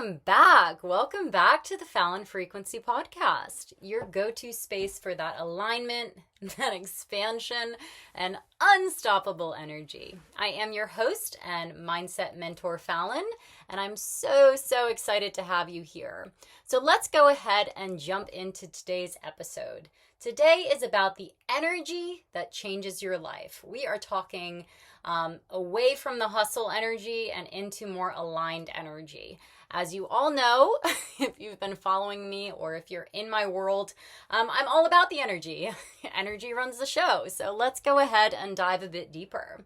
welcome back. Welcome back to the Fallon Frequency Podcast, your go-to space for that alignment, that expansion, and unstoppable energy. I am your host and mindset mentor, Fallon, and I'm so excited to have you here. So let's go ahead and jump into today's episode. Today is about the energy that changes your life. We are talking away from the hustle energy and into more aligned energy. As you all know, if you've been following me or if you're in my world, I'm all about the energy. Energy runs the show. So let's go ahead and dive a bit deeper.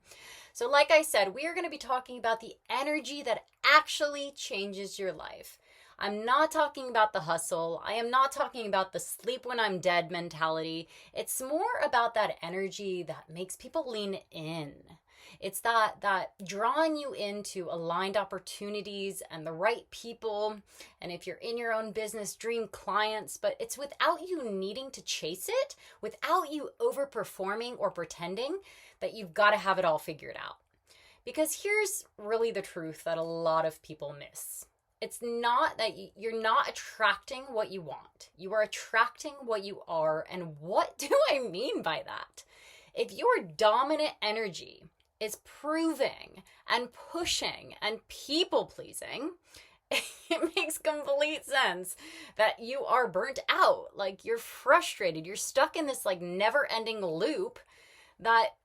So like I said, we are going to be talking about the energy that actually changes your life. I'm not talking about the hustle. I am not talking about the sleep when I'm dead mentality. It's more about that energy that makes people lean in. It's that drawing you into aligned opportunities and the right people. And if you're in your own business, dream clients, but it's without you needing to chase it, without you overperforming or pretending that you've got to have it all figured out. Because here's really the truth that a lot of people miss. It's not that you're not attracting what you want. You are attracting what you are. And what do I mean by that? If your dominant energy is proving and pushing and people pleasing, it makes complete sense that you are burnt out. Like you're frustrated. You're stuck in this like never ending loop that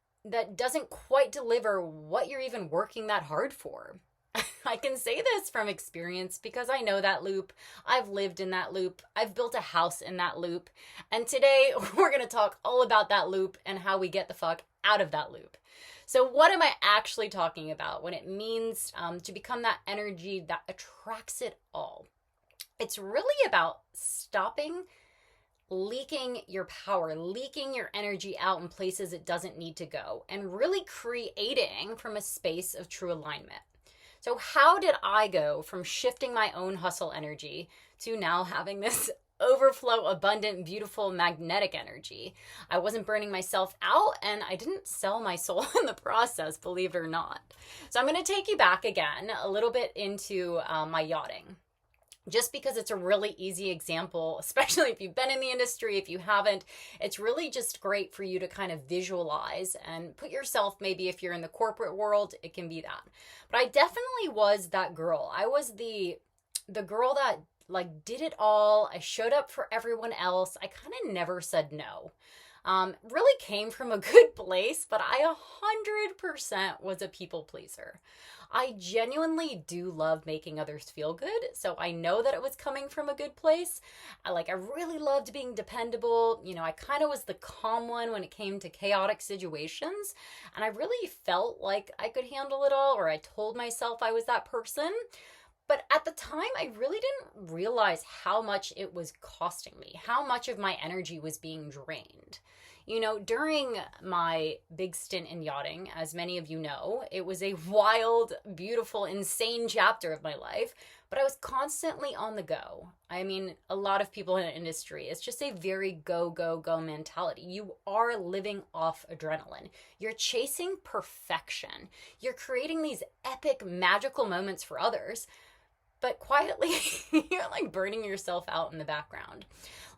doesn't quite deliver what you're even working that hard for. I can say this from experience because I know that loop. I've lived in that loop. I've built a house in that loop. And today we're going to talk all about that loop and how we get the fuck out of that loop. So what am I actually talking about when it means to become that energy that attracts it all? It's really about stopping leaking your power, leaking your energy out in places it doesn't need to go, and really creating from a space of true alignment. So how did I go from shifting my own hustle energy to now having this overflow, abundant, beautiful, magnetic energy? I wasn't burning myself out and I didn't sell my soul in the process, believe it or not. So I'm going to take you back again a little bit into my yachting. Just because it's a really easy example, especially if you've been in the industry, if you haven't, it's really just great for you to kind of visualize and put yourself, maybe if you're in the corporate world, it can be that. But I definitely was that girl. I was the girl that like did it all. I showed up for everyone else. I kind of never said no. Really came from a good place, but I 100% was a people pleaser. I genuinely do love making others feel good, so I know that it was coming from a good place. I really loved being dependable. You know, I kind of was the calm one when it came to chaotic situations, and I really felt like I could handle it all, or I told myself I was that person. But at the time, I really didn't realize how much it was costing me, how much of my energy was being drained. You know, during my big stint in yachting, as many of you know, it was a wild, beautiful, insane chapter of my life, but I was constantly on the go. I mean, a lot of people in the industry, it's just a very go, go, go mentality. You are living off adrenaline. You're chasing perfection. You're creating these epic, magical moments for others, but quietly, you're like burning yourself out in the background.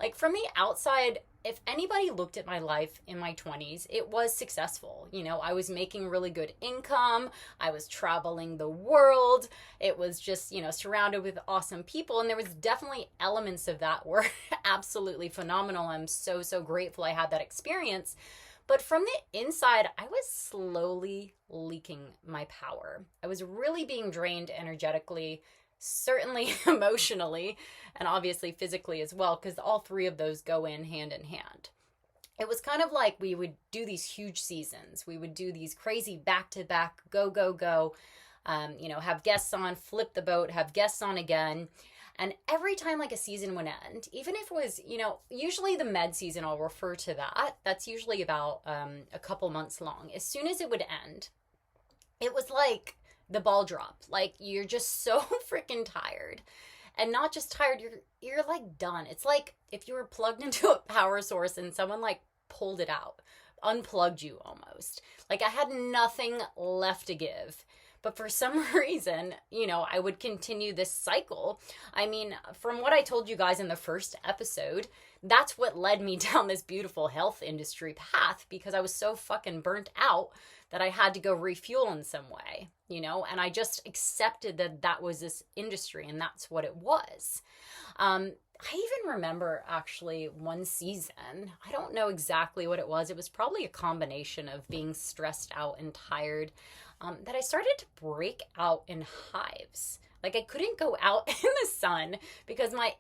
Like from the outside, if anybody looked at my life in my 20s, it was successful. You know, I was making really good income. I was traveling the world. It was just, you know, surrounded with awesome people. And there was definitely elements of that were absolutely phenomenal. I'm so grateful I had that experience. But from the inside, I was slowly leaking my power. I was really being drained energetically, certainly emotionally, and obviously physically as well, because all three of those go in hand. It was kind of like we would do these huge seasons. We would do these crazy back-to-back, go, you know, have guests on, flip the boat, have guests on again. And every time like a season would end, even if it was, you know, usually the med season, I'll refer to that. That's usually about a couple months long. As soon as it would end, it was like the ball dropped. Like you're just so freaking tired, and not just tired, you're like done. It's like if you were plugged into a power source and someone like pulled it out, unplugged you almost. Like I had nothing left to give. But for some reason, I would continue this cycle. I mean, from what I told you guys in the first episode, that's what led me down this beautiful health industry path, because I was so fucking burnt out that I had to go refuel in some way, and I just accepted that was this industry and that's what it was. I even remember actually one season, I don't know exactly what it was. It was probably a combination of being stressed out and tired, that I started to break out in hives. Like, I couldn't go out in the sun because my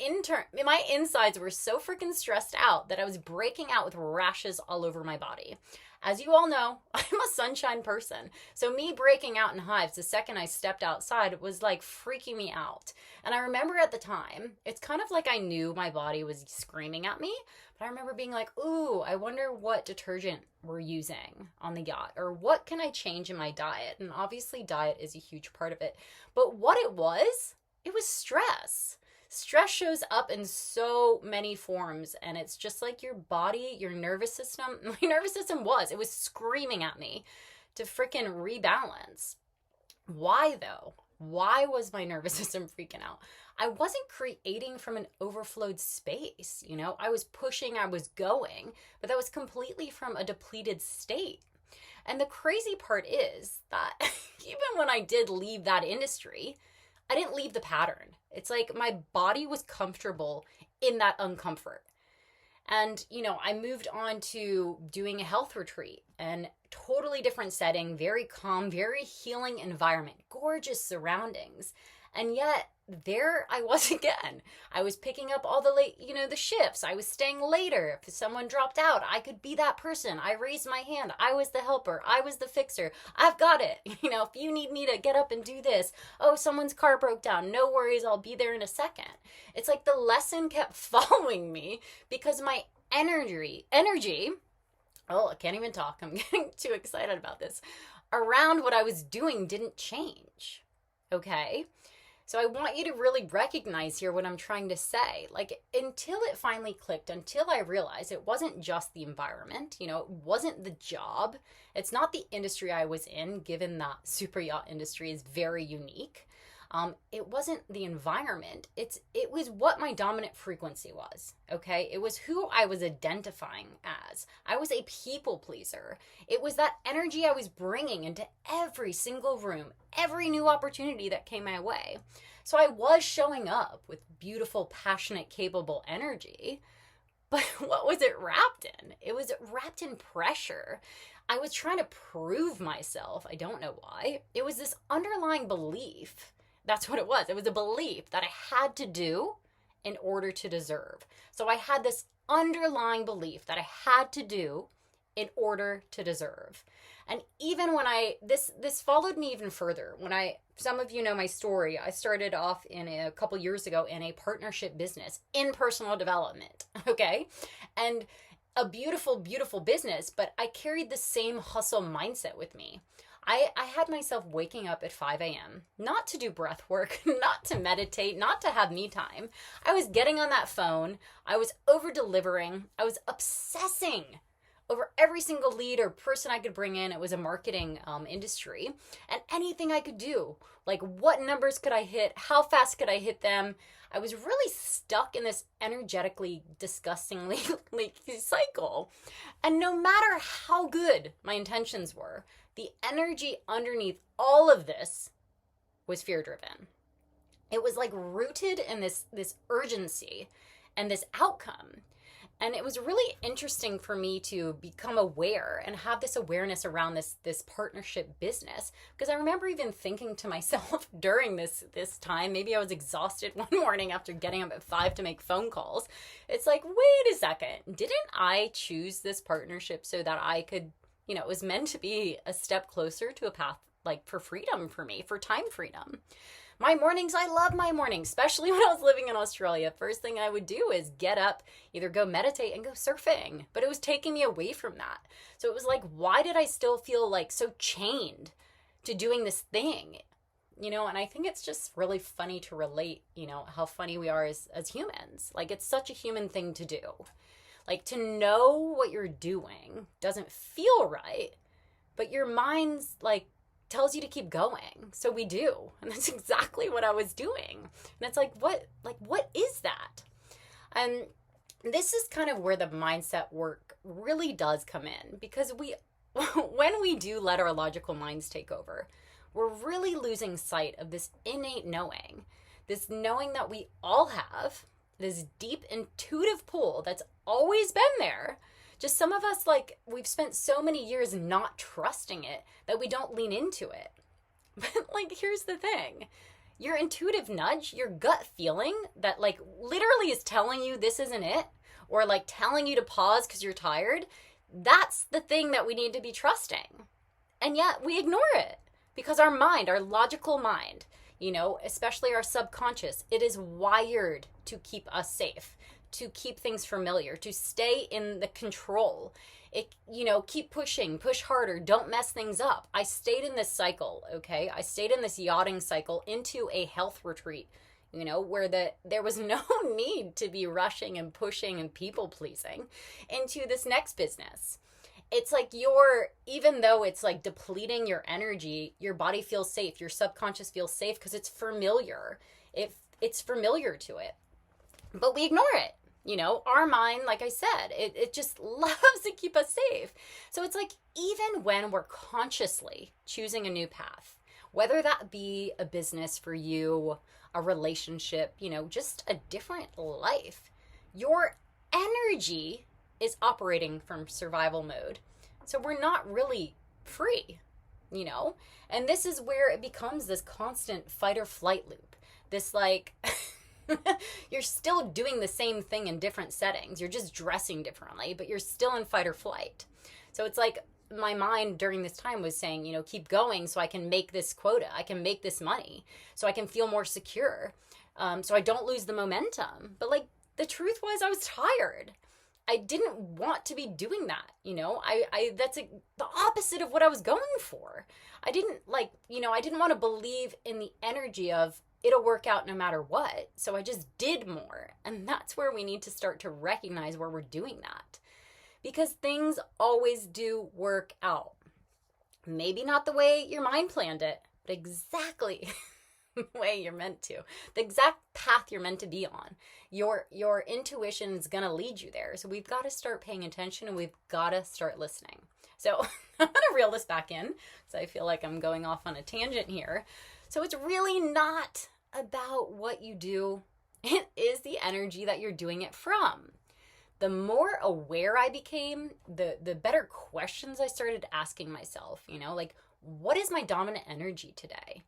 insides were so freaking stressed out that I was breaking out with rashes all over my body. As you all know, I'm a sunshine person. So me breaking out in hives the second I stepped outside was like freaking me out. And I remember at the time, it's kind of like I knew my body was screaming at me, but I remember being like, ooh, I wonder what detergent we're using on the yacht, or what can I change in my diet? And obviously diet is a huge part of it. But what it was stress. Stress shows up in so many forms, and it's just like your body, your nervous system. My nervous system it was screaming at me to freaking rebalance. Why though? Why was my nervous system freaking out? I wasn't creating from an overflowed space, I was pushing, I was going, but that was completely from a depleted state. And the crazy part is that even when I did leave that industry, I didn't leave the pattern. It's like my body was comfortable in that uncomfort. And, I moved on to doing a health retreat, and totally different setting, very calm, very healing environment, gorgeous surroundings. And yet there I was again. I was picking up all the late, the shifts. I was staying later. If someone dropped out, I could be that person. I raised my hand. I was the helper. I was the fixer. I've got it. If you need me to get up and do this, oh, someone's car broke down. No worries. I'll be there in a second. It's like the lesson kept following me because my energy, oh, I can't even talk. I'm getting too excited about this. Around what I was doing didn't change. Okay? So I want you to really recognize here what I'm trying to say. Like, until it finally clicked, until I realized it wasn't just the environment, it wasn't the job. It's not the industry I was in, given that super yacht industry is very unique. It wasn't the environment. It was what my dominant frequency was, okay? It was who I was identifying as. I was a people pleaser. It was that energy I was bringing into every single room, every new opportunity that came my way. So I was showing up with beautiful, passionate, capable energy, but what was it wrapped in? It was wrapped in pressure. I was trying to prove myself. I don't know why. It was this underlying belief. That's what it was. It was a belief that I had to do in order to deserve. So I had this underlying belief that I had to do in order to deserve. And even when this followed me even further. Some of you know my story. I started off a couple years ago in a partnership business in personal development. Okay. And a beautiful, beautiful business, but I carried the same hustle mindset with me. I had myself waking up at 5 a.m., not to do breath work, not to meditate, not to have me time. I was getting on that phone. I was over-delivering. I was obsessing over every single lead or person I could bring in. It was a marketing industry, and anything I could do. Like, what numbers could I hit? How fast could I hit them? I was really stuck in this energetically, disgustingly leaky cycle. And no matter how good my intentions were, the energy underneath all of this was fear-driven. It was like rooted in this urgency and this outcome. And it was really interesting for me to become aware and have this awareness around this partnership business. Because I remember even thinking to myself during this time, maybe I was exhausted one morning after getting up at 5 to make phone calls. It's like, wait a second, didn't I choose this partnership so that I could, it was meant to be a step closer to a path like for freedom for me, for time freedom. My mornings, I love my mornings, especially when I was living in Australia. First thing I would do is get up, either go meditate and go surfing. But it was taking me away from that. So it was like, why did I still feel like so chained to doing this thing? And I think it's just really funny to relate, how funny we are as humans. Like, it's such a human thing to do. Like, to know what you're doing doesn't feel right, but your mind's like tells you to keep going. So we do. And that's exactly what I was doing. And it's like, what is that? And this is kind of where the mindset work really does come in, because when we do let our logical minds take over, we're really losing sight of this innate knowing, this knowing that we all have, this deep intuitive pull that's always been there. Just some of us, like, we've spent so many years not trusting it that we don't lean into it. But, like, here's the thing. Your intuitive nudge, your gut feeling that, like, literally is telling you this isn't it, or, like, telling you to pause because you're tired, that's the thing that we need to be trusting. And yet we ignore it because our mind, our logical mind, especially our subconscious, it is wired to keep us safe, to keep things familiar, to stay in the control. Keep pushing, push harder, don't mess things up. I stayed in this cycle, okay? I stayed in this yachting cycle into a health retreat, where there was no need to be rushing and pushing and people pleasing into this next business. It's like even though it's like depleting your energy, your body feels safe, your subconscious feels safe because it's familiar. It's familiar to it. But we ignore it. Our mind, like I said, it just loves to keep us safe. So it's like, even when we're consciously choosing a new path, whether that be a business for you, a relationship, just a different life, your energy is operating from survival mode. So we're not really free, and this is where it becomes this constant fight or flight loop. This, like, you're still doing the same thing in different settings. You're just dressing differently, but you're still in fight or flight. So it's like my mind during this time was saying, keep going so I can make this quota. I can make this money so I can feel more secure. So I don't lose the momentum. But, like, the truth was I was tired. I didn't want to be doing that. That's the opposite of what I was going for. I didn't want to believe in the energy of it'll work out no matter what. So I just did more. And that's where we need to start to recognize where we're doing that. Because things always do work out. Maybe not the way your mind planned it, but exactly the way you're meant to. The exact path you're meant to be on. Your intuition is going to lead you there. So we've got to start paying attention, and we've got to start listening. So I'm going to reel this back in because I feel like I'm going off on a tangent here. So it's really not about what you do. It is the energy that you're doing it from. The more aware I became, the better questions I started asking myself, like, what is my dominant energy today?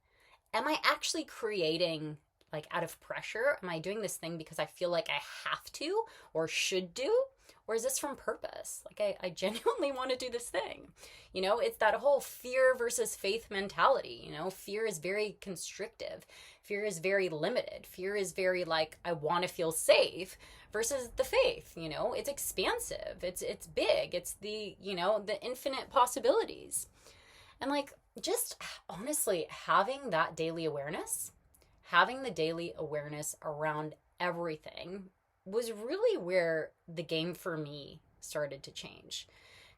Am I actually creating, like, out of pressure? Am I doing this thing because I feel like I have to or should do? Or is this from purpose? Like, I genuinely want to do this thing. It's that whole fear versus faith mentality. Fear is very constrictive. Fear is very limited. Fear is very, like, I want to feel safe, versus the faith. It's expansive. It's big. It's the infinite possibilities. And, like, just honestly having that daily awareness, having the daily awareness around everything was really where the game for me started to change.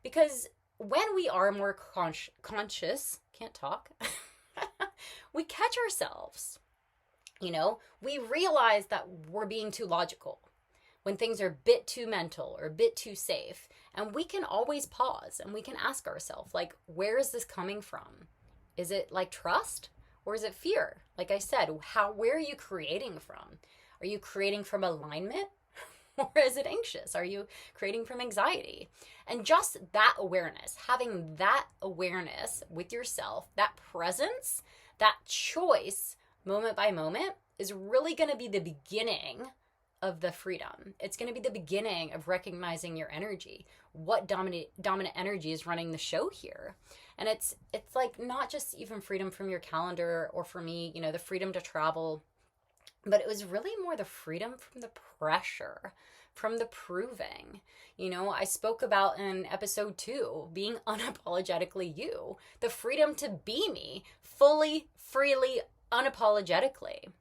Because when we are more conscious, can't talk, we catch ourselves. We realize that we're being too logical when things are a bit too mental or a bit too safe. And we can always pause and we can ask ourselves, like, where is this coming from? Is it, like, trust, or is it fear? Like I said, where are you creating from? Are you creating from alignment? Or is it anxious? Are you creating from anxiety? And just that awareness, having that awareness with yourself, that presence, that choice, moment by moment, is really going to be the beginning of the freedom. It's going to be the beginning of recognizing your energy. What dominant energy is running the show here? And it's like not just even freedom from your calendar, or for me, the freedom to travel, but it was really more the freedom from the pressure, from the proving. I spoke about in episode 2, being unapologetically you, the freedom to be me, fully, freely, unapologetically.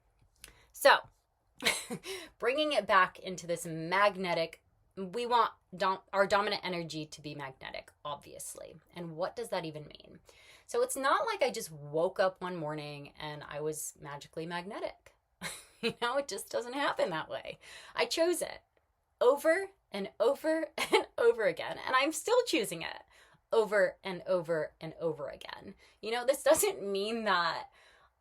So, bringing it back into this magnetic, we want our dominant energy to be magnetic, obviously. And what does that even mean? So it's not like I just woke up one morning and I was magically magnetic. It just doesn't happen that way. I chose it over and over and over again, and I'm still choosing it over and over and over again. This doesn't mean that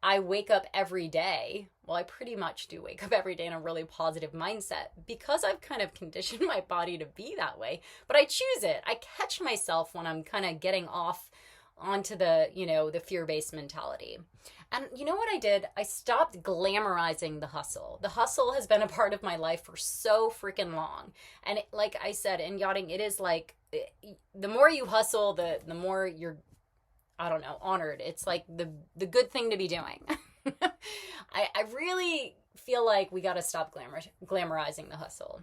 I wake up every day. Well, I pretty much do wake up every day in a really positive mindset because I've kind of conditioned my body to be that way, but I choose it. I catch myself when I'm kind of getting off onto the fear-based mentality. And you know what I did? I stopped glamorizing the hustle. The hustle has been a part of my life for so freaking long. And like I said, in yachting, it is like the more you hustle, the more you're, I don't know, honored. It's like the good thing to be doing. I really feel like we got to stop glamorizing the hustle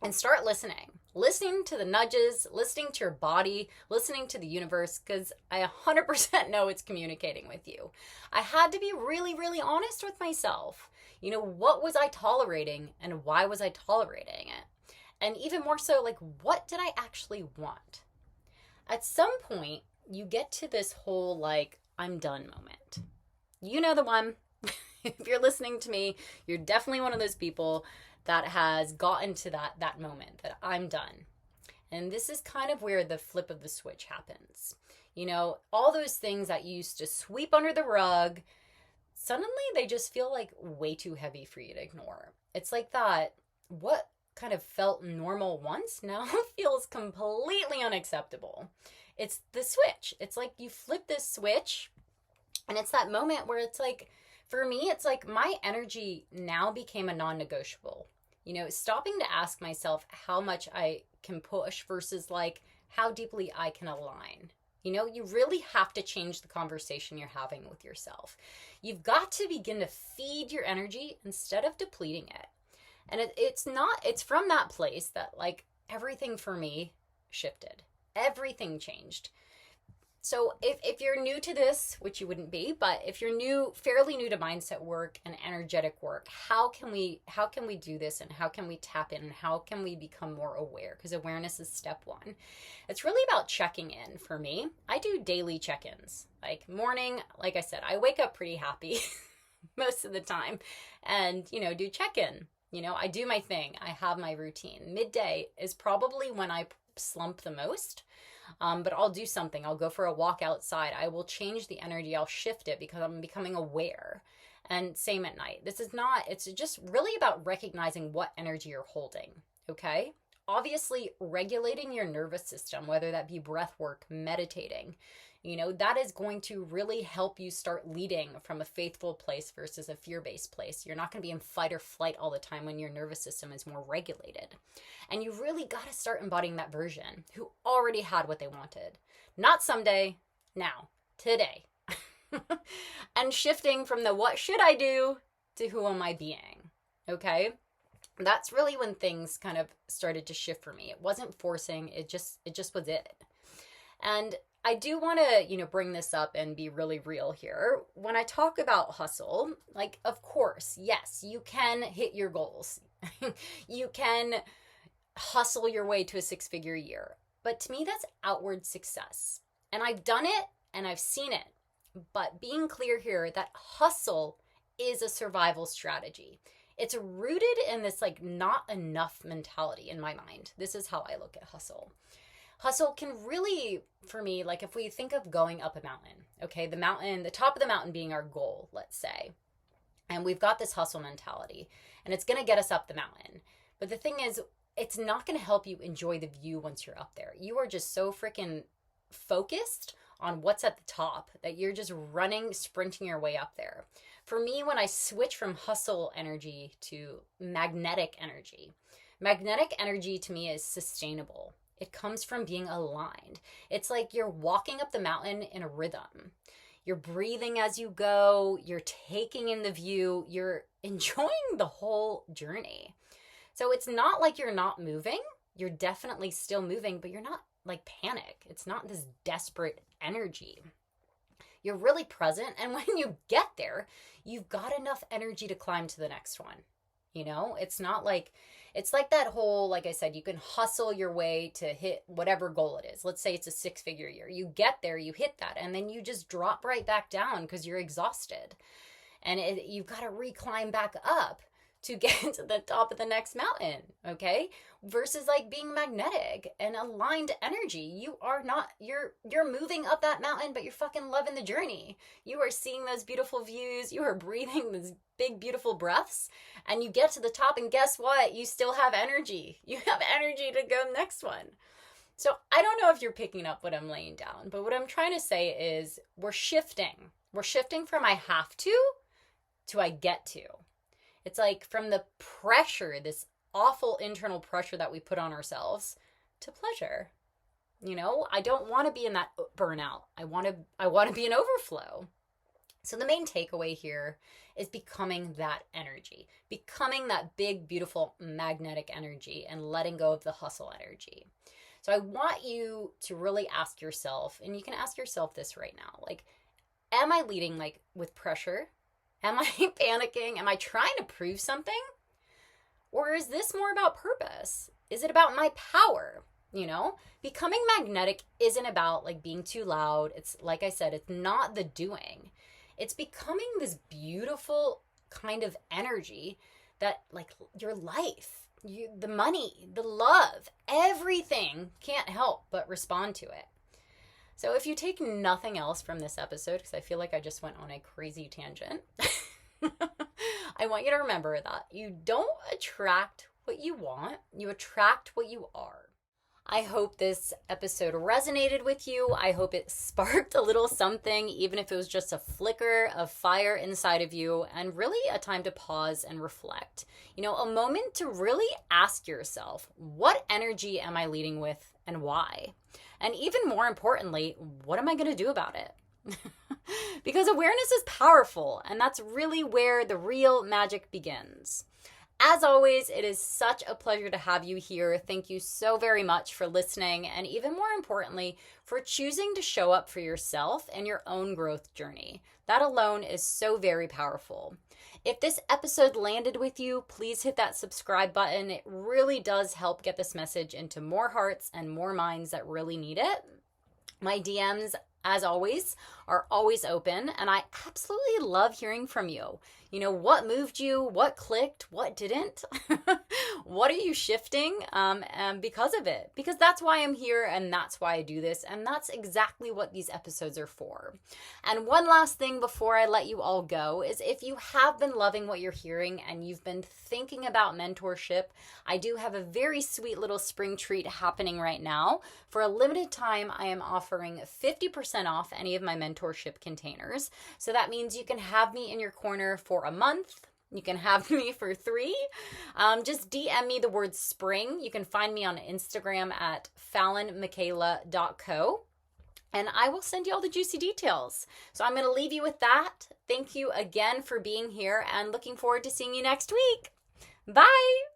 and start listening to the nudges, listening to your body, listening to the universe, because I 100% know it's communicating with you. I had to be really, really honest with myself. What was I tolerating and why was I tolerating it? And even more so, like, what did I actually want? At some point, you get to this whole, like, I'm done moment. You know the one. If you're listening to me, you're definitely one of those people that has gotten to that moment that I'm done. And this is kind of where the flip of the switch happens. All those things that you used to sweep under the rug, suddenly they just feel like way too heavy for you to ignore. It's like that, what kind of felt normal once now feels completely unacceptable. It's the switch. It's like you flip this switch, and it's that moment where it's like, for me, it's like my energy now became a non-negotiable. Stopping to ask myself how much I can push versus like how deeply I can align. You really have to change the conversation you're having with yourself. You've got to begin to feed your energy instead of depleting it. And it's from that place that like everything for me shifted. Everything changed. So if you're new to this, which you wouldn't be, but if you're fairly new to mindset work and energetic work, how can we do this, and how can we tap in, and how can we become more aware? Because awareness is step one. It's really about checking in for me. I do daily check-ins. Like morning, like I said, I wake up pretty happy most of the time and, do check-in. I do my thing. I have my routine. Midday is probably when I slump the most. But I'll do something. I'll go for a walk outside. I will change the energy. I'll shift it because I'm becoming aware. And same at night. It's just really about recognizing what energy you're holding. Okay? Obviously, regulating your nervous system, whether that be breath work, meditating, that is going to really help you start leading from a faithful place versus a fear-based place. You're not going to be in fight or flight all the time when your nervous system is more regulated. And you really got to start embodying that version who already had what they wanted. Not someday, now, today. And shifting from the what should I do to who am I being, okay? That's really when things kind of started to shift for me. It wasn't forcing, it just was it. And I do want to, bring this up and be really real here. When I talk about hustle, like, of course, yes, you can hit your goals. You can hustle your way to a 6-figure year. But to me, that's outward success. And I've done it and I've seen it. But being clear here that hustle is a survival strategy. It's rooted in this like not enough mentality in my mind. This is how I look at hustle. Hustle can really, for me, like if we think of going up a mountain, okay, the top of the mountain being our goal, let's say, and we've got this hustle mentality and it's going to get us up the mountain. But the thing is, it's not going to help you enjoy the view once you're up there. You are just so freaking focused on what's at the top that you're just sprinting your way up there. For me, when I switch from hustle energy to magnetic energy to me is sustainable. It comes from being aligned. It's like you're walking up the mountain in a rhythm. You're breathing as you go. You're taking in the view. You're enjoying the whole journey. So it's not like you're not moving. You're definitely still moving, but you're not like panic. It's not this desperate energy. You're really present. And when you get there, you've got enough energy to climb to the next one. It's not like, it's like that whole, like I said, you can hustle your way to hit whatever goal it is. Let's say it's a 6-figure year. You get there, you hit that, and then you just drop right back down because you're exhausted. And you've got to reclimb back up to get to the top of the next mountain, okay? Versus like being magnetic and aligned energy. You are not, you're moving up that mountain, but you're fucking loving the journey. You are seeing those beautiful views. You are breathing those big, beautiful breaths. And you get to the top, and guess what? You still have energy. You have energy to go next one. So I don't know if you're picking up what I'm laying down, but what I'm trying to say is we're shifting. We're shifting from I have to I get to. It's like from the pressure, this awful internal pressure that we put on ourselves, to pleasure. I don't want to be in that burnout. I want to be in overflow. So the main takeaway here is becoming that energy, becoming that big, beautiful magnetic energy, and letting go of the hustle energy. So I want you to really ask yourself, and you can ask yourself this right now, like, am I leading like with pressure? Am I panicking? Am I trying to prove something? Or is this more about purpose? Is it about my power? Becoming magnetic isn't about like being too loud. It's like I said, it's not the doing. It's becoming this beautiful kind of energy that like your life, the money, the love, everything can't help but respond to it. So if you take nothing else from this episode, because I feel like I just went on a crazy tangent, I want you to remember that you don't attract what you want, you attract what you are. I hope this episode resonated with you. I hope it sparked a little something, even if it was just a flicker of fire inside of you, and really a time to pause and reflect. A moment to really ask yourself, what energy am I leading with and why? And even more importantly, what am I going to do about it? Because awareness is powerful, and that's really where the real magic begins. As always, it is such a pleasure to have you here. Thank you so very much for listening, and even more importantly, for choosing to show up for yourself and your own growth journey. That alone is so very powerful. If this episode landed with you, please hit that subscribe button. It really does help get this message into more hearts and more minds that really need it. My DMs, as always, are always open, and I absolutely love hearing from you. What moved you? What clicked? What didn't? What are you shifting because of it? Because that's why I'm here, and that's why I do this, and that's exactly what these episodes are for. And one last thing before I let you all go is, if you have been loving what you're hearing and you've been thinking about mentorship, I do have a very sweet little spring treat happening right now. For a limited time, I am offering 50% off any of my mentorship containers. So that means you can have me in your corner for a month. You can have me for 3. Just DM me the word spring. You can find me on Instagram at fallonmichaela.co. And I will send you all the juicy details. So I'm going to leave you with that. Thank you again for being here, and looking forward to seeing you next week. Bye.